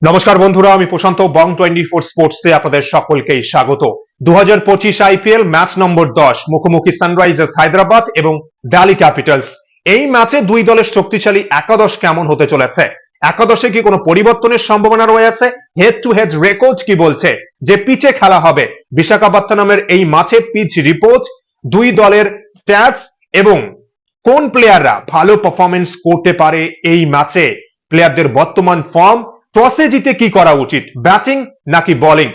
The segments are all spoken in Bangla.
নমস্কার বন্ধুরা, আমি প্রশান্ত বং 24 স্পোর্টসে আপনাদের সকলকেই স্বাগত। 2025 আইপিএল ম্যাচ নম্বর 10 মুখোমুখি সানরাইজার্স হায়দ্রাবাদ এবং দিল্লি ক্যাপিটালস। এই ম্যাচে দুই দলের শক্তিশালী একাদশ কেমন হতে চলেছে? একাদশে কি কোনো পরিবর্তনের সম্ভাবনা রয়েছে? হেড টু হেড রেকর্ড কি বলছে? যে পিচে খেলা হবে বিশাখাপত্তনমের এই মাঠে পিচ রিপোর্ট, দুই দলের স্ট্যাটস এবং কোন প্লেয়াররা ভালো পারফরমেন্স করতে পারে এই ম্যাচে, প্লেয়ারদের বর্তমান ফর্ম, টসে জিতে কি করা উচিত, ব্যাটিং নাকি বোলিং,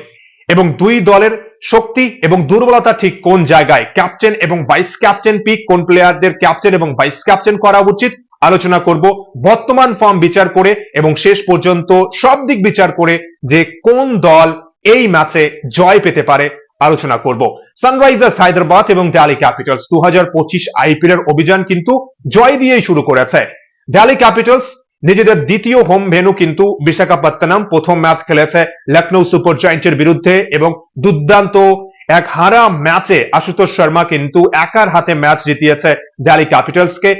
এবং দুই দলের শক্তি এবং দুর্বলতা ঠিক কোন জায়গায়, ক্যাপ্টেন এবং ভাইস ক্যাপ্টেন পিক, কোন প্লেয়ারদের ক্যাপ্টেন এবং ভাইস ক্যাপ্টেন করা উচিত, আলোচনা করব বর্তমান ফর্ম বিচার করে এবং শেষ পর্যন্ত সব দিক বিচার করে যে কোন দল এই ম্যাচে জয় পেতে পারে আলোচনা করব। সানরাইজার্স হায়দ্রাবাদ এবং দিল্লি ক্যাপিটালস 2025 আইপিএল এর অভিযান কিন্তু জয় দিয়েই শুরু করেছে। দিল্লি ক্যাপিটালস নিজেদের দ্বিতীয় হোম ভেন্যু কিন্তু বিশাখাপত্তনম, প্রথম ম্যাচ খেলেছে লখনৌ সুপার জায়ান্টের বিরুদ্ধে এবং দুর্দান্ত এক হারা ম্যাচে আশুতোষ শর্মা কিন্তু একার হাতে ম্যাচ জিতিয়েছে দিল্লি ক্যাপিটালসকে।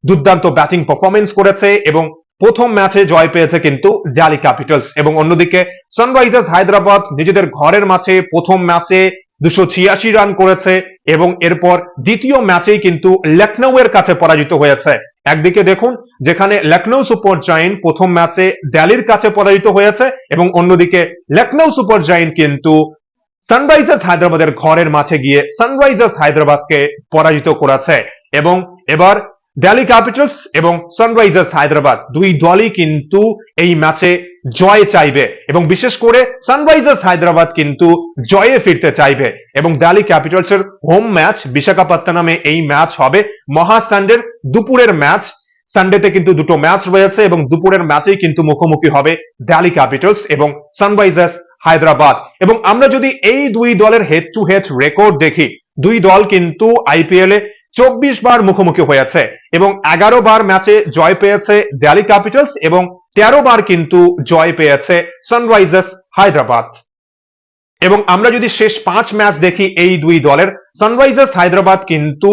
দুর্দান্ত ব্যাটিং পারফরমেন্স করেছে এবং প্রথম ম্যাচে জয় পেয়েছে কিন্তু দিল্লি ক্যাপিটালস। এবং অন্যদিকে সানরাইজার্স হায়দ্রাবাদ নিজেদের ঘরের মাঠে প্রথম ম্যাচে 286 রান করেছে এবং এরপর দ্বিতীয় ম্যাচেই কিন্তু লখনৌ এর কাছে পরাজিত হয়েছে। একদিকে দেখুন, যেখানে লখনৌ সুপার জায়ান্ট প্রথম ম্যাচে দিল্লির কাছে পরাজিত হয়েছে এবং অন্যদিকে লখনৌ সুপার জায়ান্ট কিন্তু সানরাইজার্স হায়দ্রাবাদের ঘরের মাঠে গিয়ে সানরাইজার্স হায়দ্রাবাদকে পরাজিত করেছে। এবং এবার দিল্লি ক্যাপিটালস এবং সানরাইজার্স হায়দ্রাবাদ দুই দলই কিন্তু এই ম্যাচে জয় চাইবে এবং বিশেষ করে সানরাইজার্স হায়দ্রাবাদ কিন্তু জয়ে ফিরতে চাইবে। এবং দিল্লি ক্যাপিটালস এর হোম ম্যাচ বিশাখাপত্তনমে এই ম্যাচ হবে মহা সানডের দুপুরের ম্যাচ। সানডেতে কিন্তু দুটো ম্যাচ রয়েছে এবং দুপুরের ম্যাচেই কিন্তু মুখোমুখি হবে দিল্লি ক্যাপিটালস এবং সানরাইজার্স হায়দ্রাবাদ। এবং আমরা যদি এই দুই দলের হেড টু হেড রেকর্ড দেখি, দুই দল কিন্তু আইপিএল এ 24 বার মুখোমুখি হয়েছে এবং 11 বার ম্যাচে জয় পেয়েছে দিল্লি ক্যাপিটালস এবং 13 বার কিন্তু জয় পেয়েছে সানরাইজার্স হায়দ্রাবাদ। এবং আমরা যদি শেষ 5 ম্যাচ দেখি এই দুই দলের, সানরাইজার্স হায়দ্রাবাদ কিন্তু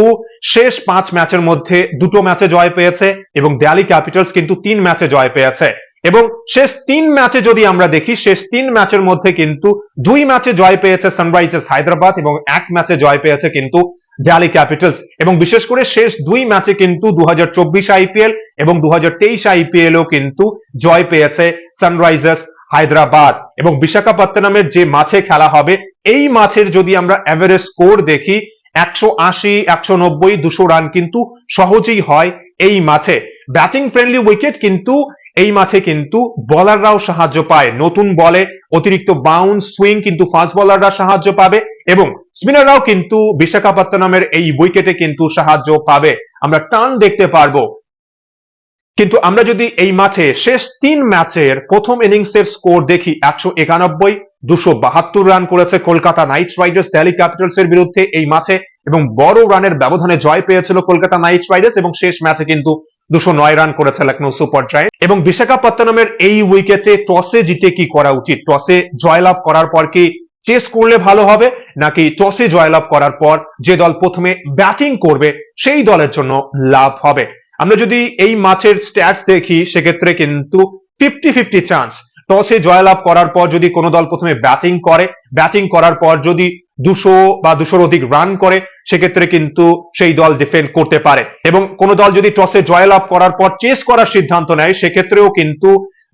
শেষ 5 ম্যাচের মধ্যে দুটো ম্যাচে জয় পেয়েছে এবং দিল্লি ক্যাপিটালস কিন্তু 3 ম্যাচে জয় পেয়েছে। এবং শেষ 3 ম্যাচে যদি আমরা দেখি, শেষ 3 ম্যাচের মধ্যে কিন্তু 2 ম্যাচে জয় পেয়েছে সানরাইজার্স হায়দ্রাবাদ এবং 1 ম্যাচে জয় পেয়েছে কিন্তু দিল্লি ক্যাপিটালস। এবং বিশেষ করে শেষ 2 ম্যাচে কিন্তু 2024 আইপিএল এবং 2023 আইপিএল ও কিন্তু জয় পেয়েছে সানরাইজার্স হায়দ্রাবাদ। এবং বিশাখাপত্তনমের যে মাঠে খেলা হবে, এই মাঠের যদি আমরা এভারেজ স্কোর দেখি, 180, 190, 200 রান কিন্তু সহজেই হয় এই মাঠে। ব্যাটিং ফ্রেন্ডলি উইকেট কিন্তু এই মাঠে কিন্তু বোলাররাও সাহায্য পায়, নতুন বলে অতিরিক্ত বাউন্স সুইং কিন্তু ফাস্ট বোলাররা সাহায্য পাবে এবং স্পিনাররাও কিন্তু বিশাখাপত্তনমের এই উইকেটে কিন্তু সাহায্য পাবে, আমরা টার্ন দেখতে পারবো। কিন্তু আমরা যদি এই মাঠে শেষ 3 ম্যাচের প্রথম ইনিংসের স্কোর দেখি, 191, 272 রান করেছে Kolkata night Riders Delhi Capitals এর বিরুদ্ধে এই মাঠে এবং বড় রানের ব্যবধানে জয় পেয়েছিল কলকাতা নাইট রাইডার্স। এবং শেষ ম্যাচে কিন্তু 209 রান করেছে লখনৌ সুপার জায়ান্ট। এবং বিশাখাপত্তনমের এই উইকেটে টসে জিতে কি করা উচিত? টসে জয়লাভ করার পর কি চেস করলে ভালো হবে, নাকি টসে জয়লাভ করার পর যে দল প্রথমে ব্যাটিং করবে সেই দলের জন্য লাভ হবে? আমরা যদি এই ম্যাচের স্ট্যাটস দেখি, সেক্ষেত্রে কিন্তু 50-50 চান্স। টসে জয়লাভ করার পর যদি কোনো দল প্রথমে ব্যাটিং করে, ব্যাটিং করার পর যদি 200 বা 200-র অধিক রান করে, সেক্ষেত্রে কিন্তু সেই দল ডিফেন্ড করতে পারে। এবং কোনো দল যদি টসে জয়লাভ করার পর চেস করার সিদ্ধান্ত নেয়, সেক্ষেত্রেও কিন্তু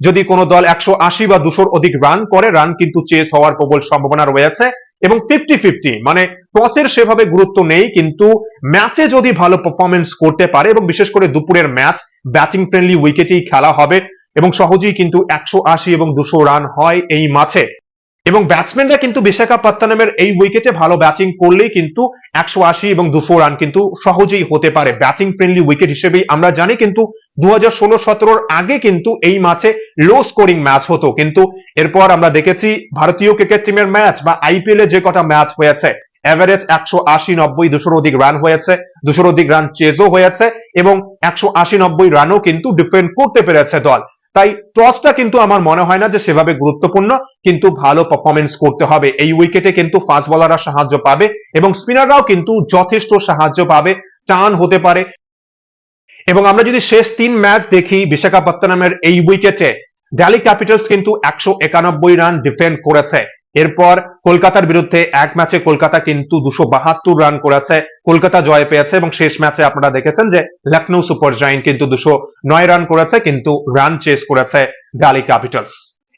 যদি কোনো দল 180 বা 200-র অধিক রান করে, রান কিন্তু চেস হওয়ার প্রবল সম্ভাবনা রয়েছে। এবং 50-50 মানে টসের সেভাবে গুরুত্ব নেই, কিন্তু ম্যাচে যদি ভালো পারফরমেন্স করতে পারে এবং বিশেষ করে দুপুরের ম্যাচ ব্যাটিং ফ্রেন্ডলি উইকেটেই খেলা হবে এবং সহজেই কিন্তু 180 এবং 200 রান হয় এই মাঠে। এবং ব্যাটসম্যানরা কিন্তু বিশাখাপত্তনমের এই উইকেটে ভালো ব্যাটিং করলেই কিন্তু 180 এবং 200 রান কিন্তু সহজেই হতে পারে ব্যাটিং ফ্রেন্ডলি উইকেট হিসেবেই আমরা জানি। কিন্তু 2016-17 আগে কিন্তু এই ম্যাচে লো স্কোরিং ম্যাচ হতো, কিন্তু এরপর আমরা দেখেছি ভারতীয় ক্রিকেট টিমের ম্যাচ বা আইপিএল এ যে কটা ম্যাচ হয়েছে, এভারেজ 180, 90, 200-র অধিক রান হয়েছে, 200-র অধিক রান চেজও হয়েছে এবং 180, 90 রানও কিন্তু ডিফেন্ড করতে পেরেছে দল। তাই টসটা কিন্তু আমার মনে হয় না যে সেভাবে গুরুত্বপূর্ণ, কিন্তু ভালো পারফরমেন্স করতে হবে। এই উইকেটে কিন্তু ফাস্ট বোলাররা সাহায্য পাবে এবং স্পিনাররাও কিন্তু যথেষ্ট সাহায্য পাবে, টার্ন হতে পারে। এবং আমরা যদি শেষ 3 ম্যাচ দেখি বিশাখাপত্তনমের এই উইকেটে, দিল্লি ক্যাপিটালস কিন্তু 191 রান ডিফেন্ড করেছে। এরপর কলকাতার বিরুদ্ধে এক ম্যাচে কলকাতা কিন্তু 272 রান করেছে, কলকাতা জয় পেয়েছে। এবং শেষ ম্যাচে আপনারা দেখেছেন যে লখনৌ সুপার জায়ান্ট কিন্তু 209 রান করেছে, কিন্তু রান চেস করেছে দিল্লি ক্যাপিটালস।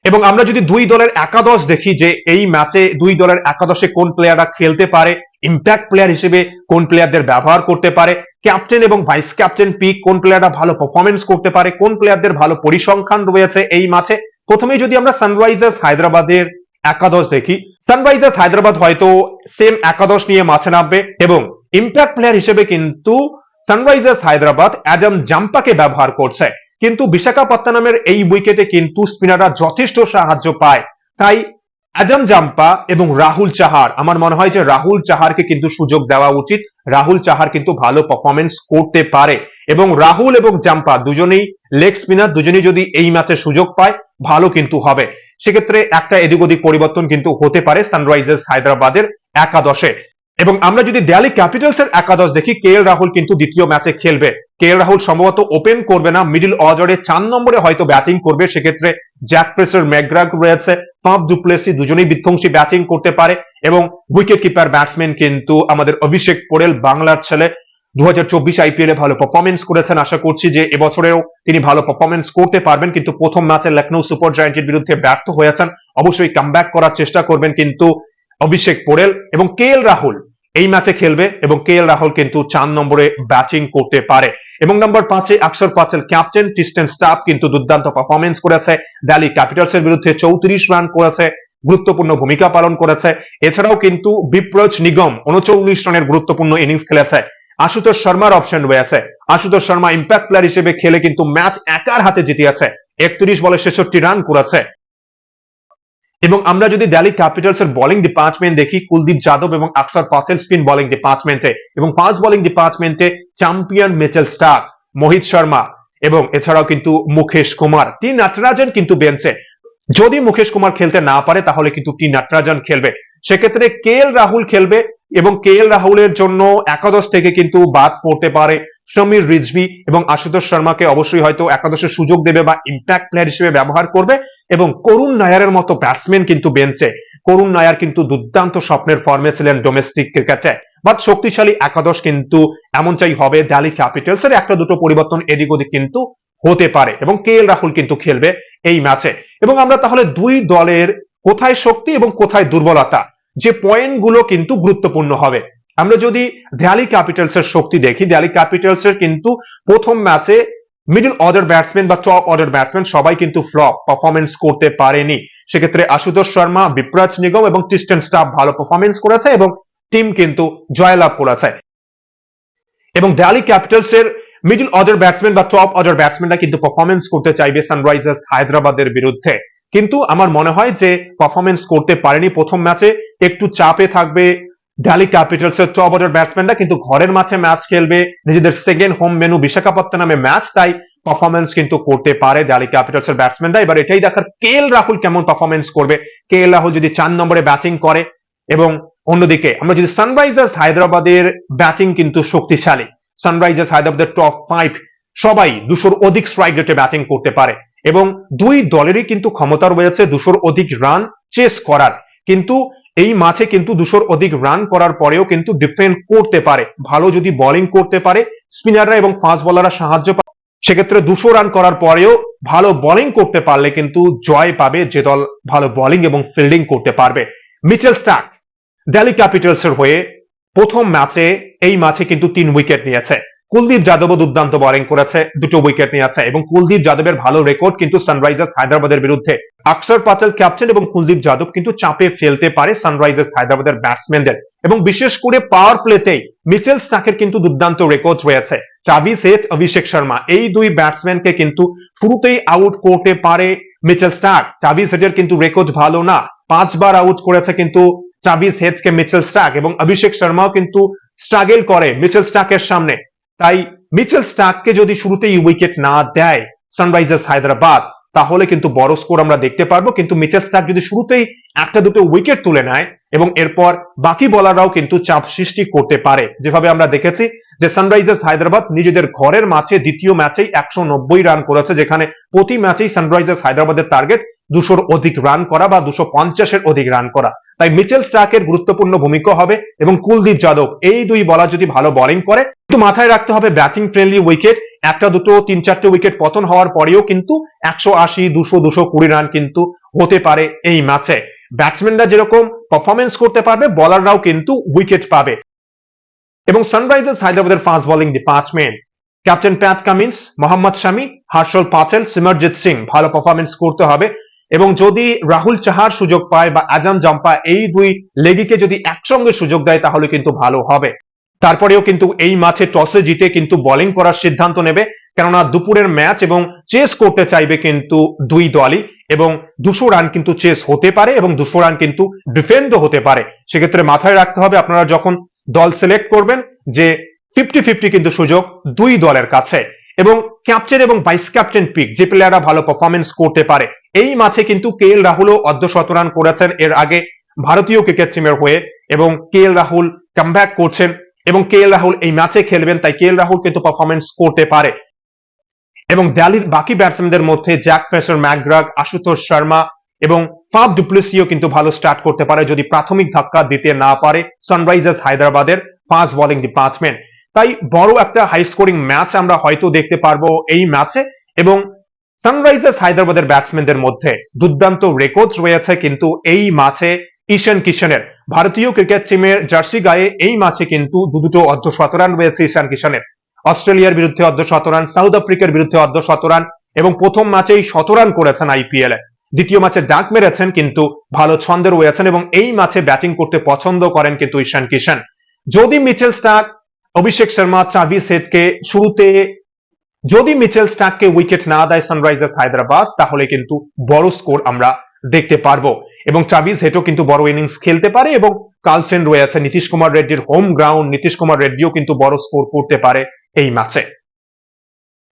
এবং আমরা যদি দুই দলের একাদশ দেখি যে এই ম্যাচে দুই দলের একাদশে কোন প্লেয়াররা খেলতে পারে, ইম্প্যাক্ট প্লেয়ার হিসেবে কোন প্লেয়ারদের ব্যবহার করতে পারে, ক্যাপ্টেন এবং ভাইস ক্যাপ্টেন পিক কোন প্লেয়াররা ভালো পারফরমেন্স করতে পারে, কোন প্লেয়ারদের ভালো পরিসংখ্যান রয়েছে এই ম্যাচে। প্রথমেই যদি আমরা সানরাইজার্স হায়দ্রাবাদের একাদশ দেখি, সানরাইজার্স হায়দ্রাবাদ হয়তো সেম একাদশ নিয়ে মাঠে নামবে এবং ইম্প্যাক্ট প্লেয়ার হিসেবে কিন্তু সানরাইজার্স হায়দ্রাবাদ অ্যাডাম জাম্পাকে ব্যবহার করছে। কিন্তু বিশাখাপত্তনমের এই উইকেটে কিন্তু স্পিনাররা যথেষ্ট সাহায্য পায়, তাই অ্যাডাম জাম্পা এবং রাহুল চাহার, আমার মনে হয় যে রাহুল চাহারকে কিন্তু সুযোগ দেওয়া উচিত। রাহুল চাহার কিন্তু ভালো পারফরমেন্স করতে পারে এবং রাহুল এবং জাম্পা দুজনেই লেগ স্পিনার, দুজনেই যদি এই ম্যাচে সুযোগ পায় ভালো কিন্তু হবে। সেক্ষেত্রে একটা এদিক ওদিক পরিবর্তন কিন্তু হতে পারে সানরাইজার্স হায়দ্রাবাদের একাদশে। এবং আমরা যদি দিল্লি ক্যাপিটালস এর একাদশ দেখি, কে এল রাহুল কিন্তু দ্বিতীয় ম্যাচে খেলবে। কে এল রাহুল সম্ভবত ওপেন করবে না, মিডল অর্ডারে 4 নম্বরে হয়তো ব্যাটিং করবে। সেক্ষেত্রে জ্যাক ফ্রেসার, ম্যাকগ্রাথ রয়েছে, ফাফ ডু প্লেসি দুজনেই বিধ্বংসী ব্যাটিং করতে পারে। এবং উইকেট কিপার ব্যাটসম্যান কিন্তু আমাদের অভিষেক পোরেল, বাংলার ছেলে, 2024 আইপিএল এ ভালো পারফরমেন্স করেছেন। আশা করছি যে এবছরেও তিনি ভালো পারফরমেন্স করতে পারবেন, কিন্তু প্রথম ম্যাচে লখনৌ সুপার জায়ান্টের বিরুদ্ধে ব্যর্থ হয়েছেন। অবশ্যই কামব্যাক করার চেষ্টা করবেন কিন্তু অভিষেক পোরেল। এবং কে এল রাহুল এই ম্যাচে খেলবে এবং কে এল রাহুল কিন্তু 4 নম্বরে ব্যাটিং করতে পারে। এবং নম্বর 5-এ অক্ষর প্যাটেল ক্যাপ্টেন, ক্রিস্টেন স্টাফ কিন্তু দুর্দান্ত পারফরমেন্স করেছে, দিল্লি ক্যাপিটালস এর বিরুদ্ধে 34 রান করেছে, গুরুত্বপূর্ণ ভূমিকা পালন করেছে। এছাড়াও কিন্তু বিপ্রজ নিগম 39 রানের গুরুত্বপূর্ণ ইনিংস খেলেছে। আশুতোষ শর্মার অপশন রয়েছে, আশুতোষ শর্মা ইম্প্যাক্ট প্লেয়ার হিসেবে খেলে কিন্তু ম্যাচ একার হাতে জিতিয়েছে, 31 বলে 66 রান করেছে। এবং আমরা যদি দিল্লি ক্যাপিটালস এর বোলিং ডিপার্টমেন্ট দেখি, কুলদীপ যাদব এবং অক্ষর প্যাটেল স্পিন বোলিং ডিপার্টমেন্টে, এবং ফাস্ট বোলিং ডিপার্টমেন্টে চ্যাম্পিয়ন মিচেল স্টার্ক, মোহিত শর্মা এবং এছাড়াও কিন্তু মুকেশ কুমার। টি নটরাজন কিন্তু বেঞ্চে, যদি মুকেশ কুমার খেলতে না পারে তাহলে কিন্তু টি নটরাজন খেলবে। সেক্ষেত্রে কে এল রাহুল খেলবে এবং কে এল রাহুলের জন্য একাদশ থেকে কিন্তু বাদ পড়তে পারে সমীর রিজভি, এবং আশুতোষ শর্মাকে অবশ্যই হয়তো একাদশের সুযোগ দেবে বা ইম্প্যাক্ট প্লেয়ার হিসেবে ব্যবহার করবে। এবং করুণ নায়ারের মতো ব্যাটসম্যান কিন্তু বেঞ্চে, করুণ নায়ার কিন্তু দুর্দান্ত স্বপ্নের ফর্মে ছিলেন ডোমেস্টিক ক্রিকেটে, বাট শক্তিশালী একাদশ কিন্তু এমনটাই হবে। দিল্লি ক্যাপিটালস এর একটা দুটো পরিবর্তন এদিক ওদিক কিন্তু হতে পারে এবং কে এল রাহুল কিন্তু খেলবে এই ম্যাচে। এবং আমরা তাহলে দুই দলের কোথায় শক্তি এবং কোথায় দুর্বলতা, যে পয়েন্টগুলো কিন্তু গুরুত্বপূর্ণ হবে। আমরা যদি দিল্লি ক্যাপিটালস এর শক্তি দেখি, দিল্লি ক্যাপিটালস এর কিন্তু প্রথম ম্যাচে মিডল অর্ডার ব্যাটসম্যান বা টপ অর্ডার ব্যাটসম্যান সবাই কিন্তু ফ্লপ পারফরমেন্স করতে পারেনি। সেক্ষেত্রে আশুতোষ শর্মা, বিপ্রাজ নিগম এবং ক্রিস্টেন স্টাফ ভালো পারফরমেন্স করেছে এবং টিম কিন্তু জয়লাভ করেছে। এবং দিল্লি ক্যাপিটালস এর মিডল অর্ডার ব্যাটসম্যান বা টপ অর্ডার ব্যাটসম্যানরা কিন্তু পারফরমেন্স করতে চাইবে সানরাইজার্স হায়দ্রাবাদের বিরুদ্ধে, কিন্তু আমার মনে হয় যে পারফরমেন্স করতে পারেনি প্রথম ম্যাচে, একটু চাপে থাকবে দিল্লি ক্যাপিটালস এর টপ অর্ডার ব্যাটসম্যানরা। কিন্তু ঘরের মাঠে ম্যাচ খেলবে, নিজেদের সেকেন্ড হোম ভেন্যু বিশাখাপত্তনমে ম্যাচ, তাই পারফরমেন্স কিন্তু করতে পারে দিল্লি ক্যাপিটালস এর ব্যাটসম্যানরা। এবার এটাই দেখার কে এল রাহুল কেমন পারফরমেন্স করবে। কে এল রাহুল যদি 4 নম্বরে ব্যাটিং করে, এবং অন্যদিকে আমরা যদি সানরাইজার্স হায়দ্রাবাদের ব্যাটিং কিন্তু শক্তিশালী, সানরাইজার্স হায়দ্রাবাদের টপ 5 সবাই 200-র অধিক স্ট্রাইক রেটে ব্যাটিং করতে পারে এবং দুই দলেরই কিন্তু ক্ষমতা রয়েছে 200-র অধিক রান চেস করার। কিন্তু এই মাঠে কিন্তু 200-র অধিক রান করার পরেও কিন্তু ডিফেন্ড করতে পারে, ভালো যদি বোলিং করতে পারে, স্পিনাররা এবং ফাস্ট বোলাররা সাহায্য পাবে। সেক্ষেত্রে 200 রান করার পরেও ভালো বোলিং করতে পারলে কিন্তু জয় পাবে যে দল ভালো বোলিং এবং ফিল্ডিং করতে পারবে। মিচেল স্টার্ক দিল্লি ক্যাপিটালস এর হয়ে প্রথম ম্যাচে এই ম্যাচে কিন্তু 3 উইকেট নিয়েছে। কুলদীপ যাদবও দুর্দান্ত বোলিং করেছে, 2 উইকেট নিয়েছে এবং কুলদীপ যাদবের ভালো রেকর্ড কিন্তু সানরাইজার্স হায়দ্রাবাদের বিরুদ্ধে। অক্ষর প্যাটেল ক্যাপ্টেন এবং কুলদীপ যাদব কিন্তু চাপে ফেলতে পারে সানরাইজার্স হায়দ্রাবাদের ব্যাটসম্যানদের, এবং বিশেষ করে পাওয়ার প্লেতেই মিচেল স্টার্কের কিন্তু দুর্দান্ত রেকর্ড রয়েছে। ট্রাভিস হেড, অভিষেক শর্মা এই দুই ব্যাটসম্যানকে কিন্তু শুরুতেই আউট করতে পারে মিচেল স্টার্ক। ট্রাভিস হেডের কিন্তু রেকর্ড ভালো না, 5 বার আউট করেছে কিন্তু ট্রাভিস হেডকে মিচেল স্টার্ক, এবং অভিষেক শর্মাও কিন্তু স্ট্রাগল করে মিচেল স্টার্কের সামনে। তাই মিচেল স্টার্ককে যদি শুরুতেই উইকেট না দেয় সানরাইজার্স হায়দ্রাবাদ, তাহলে কিন্তু বড় স্কোর আমরা দেখতে পারবো। কিন্তু মিচেল স্টার্ক যদি শুরুতেই একটা দুটো উইকেট তুলে নেয়, এবং এরপর বাকি বোলাররাও কিন্তু চাপ সৃষ্টি করতে পারে। যেভাবে আমরা দেখেছি যে সানরাইজার্স হায়দ্রাবাদ নিজেদের ঘরের মাঠে দ্বিতীয় ম্যাচেই 190 রান করেছে, যেখানে প্রতি ম্যাচেই সানরাইজার্স হায়দ্রাবাদের টার্গেট 200-র অধিক রান করা বা 250-এর অধিক রান করা। তাই মিচেল স্টার্কের গুরুত্বপূর্ণ ভূমিকা হবে এবং কুলদীপ যাদব, এই দুই বোলার যদি ভালো বোলিং করে, কিন্তু মাথায় রাখতে হবে ব্যাটিং ফ্রেন্ডলি উইকেট, একটা দুটো 3-4টে উইকেট পতন হওয়ার পরেও কিন্তু 180, 200, 220 রান কিন্তু হতে পারে এই ম্যাচে। ব্যাটসম্যানরা যেরকম পারফরমেন্স করতে পারবে, বোলাররাও কিন্তু উইকেট পাবে। এবং সানরাইজার্স হায়দ্রাবাদের fast bowling department, captain Pat Cummins, Mohammed Shami, Harshal Patel, Simarjeet Singh ভালো পারফরমেন্স করতে হবে। এবং যদি রাহুল চাহার সুযোগ পায় বা আজম জাম্পা, এই দুই লেগিকে যদি একসঙ্গে সুযোগ দেয় তাহলে কিন্তু ভালো হবে। তারপরেও কিন্তু এই ম্যাচে টসে জিতে কিন্তু বোলিং করার সিদ্ধান্ত নেবে, কেননা দুপুরের ম্যাচ এবং চেস করতে চাইবে কিন্তু দুই দলই, এবং 200 রান কিন্তু চেস হতে পারে এবং 200 রান কিন্তু ডিফেন্ডও হতে পারে। সেক্ষেত্রে মাথায় রাখতে হবে আপনারা যখন দল সিলেক্ট করবেন যে 50-50 কিন্তু সুযোগ দুই দলের কাছে। এবং ক্যাপ্টেন এবং ভাইস ক্যাপ্টেন পিক, যে প্লেয়াররা ভালো পারফরমেন্স করতে পারে, এই ম্যাচে কিন্তু কে এল রাহুলও অর্ধশতরান করেছেন এর আগে ভারতীয় ক্রিকেট টিমের হয়ে, এবং কে এল রাহুল কামব্যাক করছেন এবং কে এল রাহুল এই ম্যাচে খেলবেন, তাই কে এল রাহুল কিন্তু পারফরমেন্স করতে পারে। এবং দিল্লির বাকি ব্যাটসম্যানদের মধ্যে জ্যাক ফ্রেসার ম্যাকগ্রাগ, আশুতোষ শর্মা এবং ফাফ ডুপ্লেসিও কিন্তু ভালো স্টার্ট করতে পারে যদি প্রাথমিক ধাক্কা দিতে না পারে সানরাইজার্স হায়দ্রাবাদের ফাস্ট বোলিং ডিপার্টমেন্ট। তাই বড় একটা হাই স্কোরিং ম্যাচ আমরা হয়তো দেখতে পারবো এই ম্যাচে। এবং সানরাইজার্স হায়দ্রাবাদের ব্যাটসম্যানদের মধ্যে দুর্দান্ত রেকর্ড রয়েছে কিন্তু এই ম্যাচে ঈশান কিশনের। ভারতীয় ক্রিকেট টিমের জার্সি গায়ে এই ম্যাচে কিন্তু দুটো অর্ধশতরান রয়েছে ঈশান কিশনের। অস্ট্রেলিয়ার বিরুদ্ধে অর্ধশতরান, সাউথ আফ্রিকার বিরুদ্ধে অর্ধশতরান, এবং প্রথম ম্যাচেই শতরান করেছেন আইপিএল এ। দ্বিতীয় ম্যাচে ডাক মেরেছেন কিন্তু ভালো ছন্দে রয়েছেন এবং এই ম্যাচে ব্যাটিং করতে পছন্দ করেন কিন্তু ঈশান কিশন। যদি Mitchell Starc, Abhishek Sharma, Travis হেডকে শুরুতে যদি মিচেল স্টার্ককে উইকেট না দেয় সানরাইজার্স হায়দ্রাবাদ, তাহলে কিন্তু বড় স্কোর আমরা দেখতে পারবো। এবং ট্রাভিস হেডও কিন্তু বড় ইনিংস খেলতে পারে এবং কার্লসেন রয়েছে নীতিশ কুমার রেড্ডির হোম গ্রাউন্ড, নীতিশ কুমার রেড্ডিও কিন্তু বড় স্কোর করতে পারে এই ম্যাচে।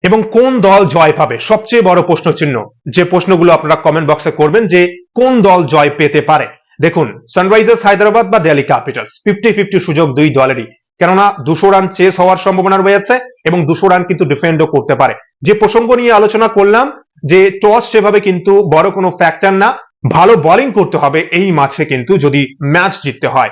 এবং কোন দল জয় পাবে, সবচেয়ে বড় প্রশ্ন চিহ্ন, যে প্রশ্নগুলো আপনারা কমেন্ট বক্সে করবেন যে কোন দল জয় পেতে পারে। দেখুন, সানরাইজার্স হায়দ্রাবাদ বা দিল্লি ক্যাপিটালস, 50-50 সুযোগ দুই দলেরই, কেননা 200 রান চেস হওয়ার সম্ভাবনা রয়েছে এবং 200 রান কিন্তু ডিফেন্ডও করতে পারে। যে প্রসঙ্গ নিয়ে আলোচনা করলাম যে টস সেভাবে কিন্তু বড় কোনো ফ্যাক্টর না, ভালো বোলিং করতে হবে এই ম্যাচে কিন্তু যদি ম্যাচ জিততে হয়।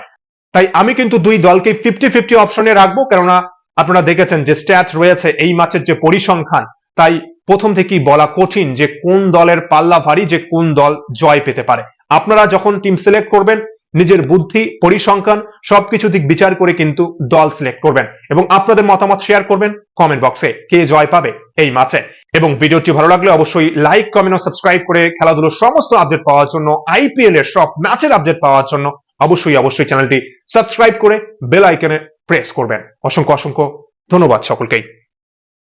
তাই আমি কিন্তু দুই দলকে 50-50 অপশনে রাখবো, কেননা আপনারা দেখেছেন যে স্ট্যাটস রয়েছে এই ম্যাচের যে পরিসংখ্যান, তাই প্রথম থেকেই বলা কঠিন যে কোন দলের পাল্লা ভারী, যে কোন দল জয় পেতে পারে। আপনারা যখন টিম সিলেক্ট করবেন নিজের বুদ্ধি, পরিসংখ্যান সবকিছু দিক বিচার করে কিন্তু দল সিলেক্ট করবেন এবং আপনাদের মতামত শেয়ার করবেন কমেন্ট বক্সে কে জয় পাবে এই ম্যাচে। এবং ভিডিওটি ভালো লাগলে অবশ্যই লাইক, কমেন্ট ও সাবস্ক্রাইব করে খেলাধুলোর সমস্ত আপডেট পাওয়ার জন্য, আইপিএল এর সব ম্যাচের আপডেট পাওয়ার জন্য অবশ্যই চ্যানেলটি সাবস্ক্রাইব করে বেল আইকনে প্রেস করবেন। অসংখ্য ধন্যবাদ সকলকেই।